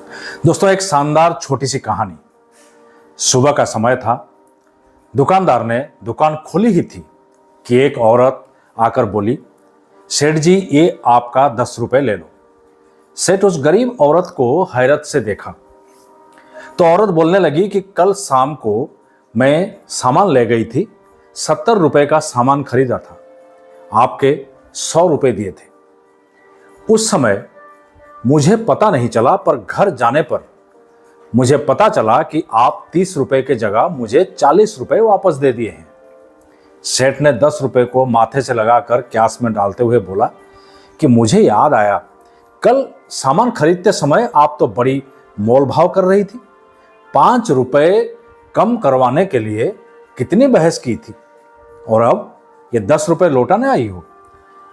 दोस्तों, एक शानदार छोटी सी कहानी। सुबह का समय था। दुकानदार ने दुकान खोली ही थी कि एक औरत आकर बोली, सेठ जी, ये आपका 10 रुपए ले लो। सेठ उस गरीब औरत को हैरत से देखा तो औरत बोलने लगी कि कल शाम को मैं सामान ले गई थी, 70 रुपए का सामान खरीदा था, आपके 100 रुपए दिए थे। उस समय मुझे पता नहीं चला, पर घर जाने पर मुझे पता चला कि आप 30 रुपए के जगह मुझे 40 रुपए वापस दे दिए हैं। सेठ ने 10 रुपए को माथे से लगाकर कैश में डालते हुए बोला कि मुझे याद आया, कल सामान खरीदते समय आप तो बड़ी मोल भाव कर रही थी। 5 रुपए कम करवाने के लिए कितनी बहस की थी, और अब ये 10 रुपए लौटाने आई हो।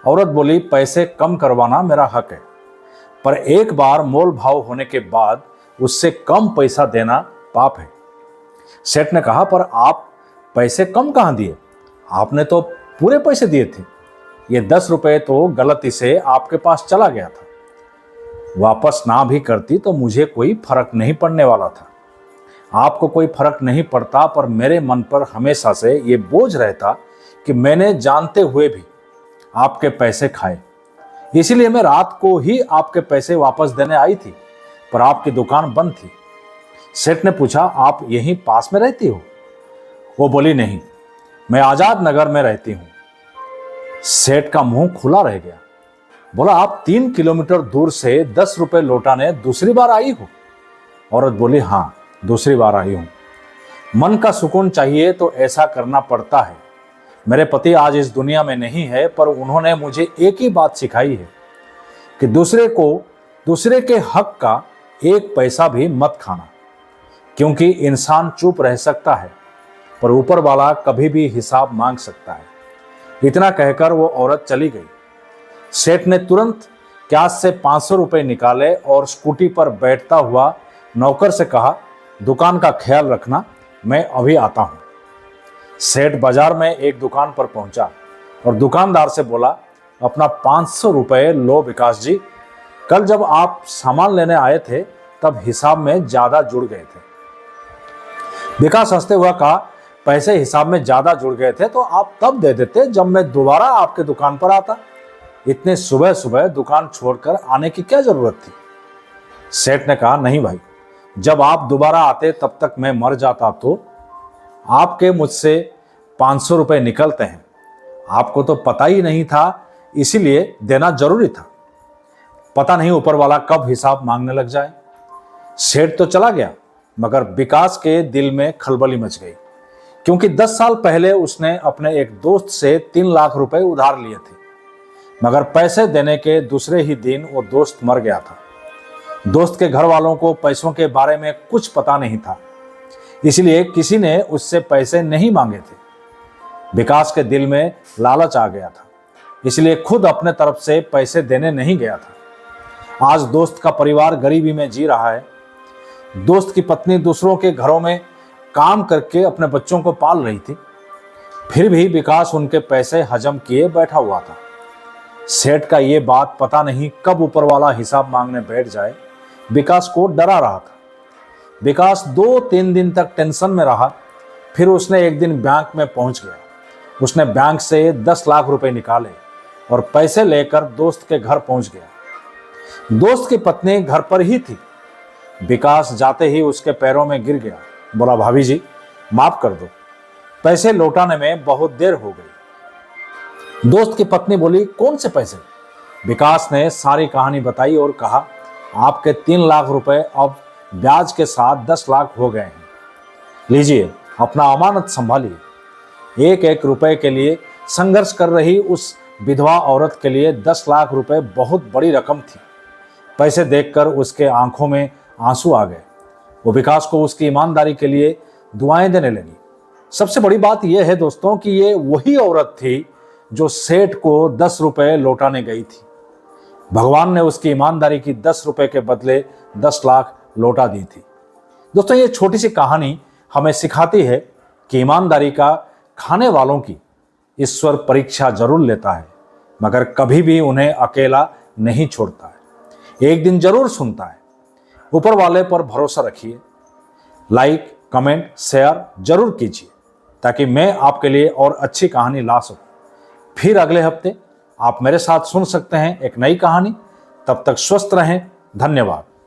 औरत बोली, पैसे कम करवाना मेरा हक है, पर एक बार मोल भाव होने के बाद उससे कम पैसा देना पाप है। सेठ ने कहा, पर आप पैसे कम कहां दिए, आपने तो पूरे पैसे दिए थे। ये 10 रुपए तो गलती से आपके पास चला गया था, वापस ना भी करती तो मुझे कोई फर्क नहीं पड़ने वाला था। आपको कोई फर्क नहीं पड़ता, पर मेरे मन पर हमेशा से ये बोझ रहता कि मैंने जानते हुए भी आपके पैसे खाए, इसीलिए मैं रात को ही आपके पैसे वापस देने आई थी, पर आपकी दुकान बंद थी। सेठ ने पूछा, आप यहीं पास में रहती हो? वो बोली, नहीं, मैं आजाद नगर में रहती हूं। सेठ का मुंह खुला रह गया। बोला, आप 3 किलोमीटर दूर से 10 रुपए लौटाने दूसरी बार आई हो? औरत बोली, हाँ, दूसरी बार आई हूं। मन का सुकून चाहिए तो ऐसा करना पड़ता है। मेरे पति आज इस दुनिया में नहीं है, पर उन्होंने मुझे एक ही बात सिखाई है कि दूसरे के हक का एक पैसा भी मत खाना, क्योंकि इंसान चुप रह सकता है पर ऊपर वाला कभी भी हिसाब मांग सकता है। इतना कहकर वो औरत चली गई। सेठ ने तुरंत कैश से 500 रुपए निकाले और स्कूटी पर बैठता हुआ नौकर से कहा, दुकान का ख्याल रखना, मैं अभी आता हूं। सेठ बाजार में एक दुकान पर पहुंचा और दुकानदार से बोला, अपना 500 रुपए लो विकास जी, कल जब आप सामान लेने आए थे तब हिसाब में ज्यादा जुड़ गए थे। विकास हंसते हुआ कहा, पैसे हिसाब में ज्यादा जुड़ गए थे तो आप तब दे देते जब मैं दोबारा आपके दुकान पर आता। इतने सुबह सुबह दुकान छोड़कर आने की क्या जरूरत थी? सेठ ने कहा, नहीं भाई, जब आप दोबारा आते तब तक मैं मर जाता तो आपके मुझसे 500 रुपए निकलते हैं। आपको तो पता ही नहीं था, इसीलिए देना जरूरी था। पता नहीं ऊपर वाला कब हिसाब मांगने लग जाए। सेठ तो चला गया, मगर विकास के दिल में खलबली मच गई, क्योंकि 10 साल पहले उसने अपने एक दोस्त से 3 लाख रुपए उधार लिए थे, मगर पैसे देने के दूसरे ही दिन वो दोस्त मर गया था। दोस्त के घर वालों को पैसों के बारे में कुछ पता नहीं था, इसलिए किसी ने उससे पैसे नहीं मांगे थे। विकास के दिल में लालच आ गया था, इसलिए खुद अपने तरफ से पैसे देने नहीं गया था। आज दोस्त का परिवार गरीबी में जी रहा है। दोस्त की पत्नी दूसरों के घरों में काम करके अपने बच्चों को पाल रही थी, फिर भी विकास उनके पैसे हजम किए बैठा हुआ था। सेठ का ये बात पता नहीं कब ऊपर वाला हिसाब मांगने बैठ जाए, विकास को डरा रहा था। विकास 2-3 दिन तक टेंशन में रहा। फिर उसने एक दिन बैंक में पहुंच गया। उसने बैंक से 10 लाख रुपए निकाले और पैसे लेकर दोस्त के घर पहुंच गया। दोस्त की पत्नी घर पर ही थी। विकास जाते ही उसके पैरों में गिर गया। बोला, भाभी जी, माफ कर दो, पैसे लौटाने में बहुत देर हो गई। दोस्त की पत्नी बोली, कौन से पैसे? विकास ने सारी कहानी बताई और कहा, आपके 3 लाख रुपए अब ब्याज के साथ 10 लाख हो गए हैं। लीजिए, अपना अमानत संभालिए। एक एक रुपए के लिए संघर्ष कर रही उस विधवा औरत के लिए 10 लाख रुपए बहुत बड़ी रकम थी। पैसे देखकर उसके आंखों में आंसू आ गए। वो विकास को उसकी ईमानदारी के लिए दुआएं देने लगी। सबसे बड़ी बात यह है दोस्तों कि ये वही औरत थी जो सेठ को 10 रुपए लौटाने गई थी। भगवान ने उसकी ईमानदारी की 10 रुपए के बदले 10 लाख लौटा दी थी। दोस्तों, ये छोटी सी कहानी हमें सिखाती है कि ईमानदारी का खाने वालों की ईश्वर परीक्षा जरूर लेता है, मगर कभी भी उन्हें अकेला नहीं छोड़ता है। एक दिन जरूर सुनता है। ऊपर वाले पर भरोसा रखिए। लाइक, कमेंट, शेयर जरूर कीजिए ताकि मैं आपके लिए और अच्छी कहानी ला सकूं। फिर अगले हफ्ते आप मेरे साथ सुन सकते हैं एक नई कहानी। तब तक स्वस्थ रहें। धन्यवाद।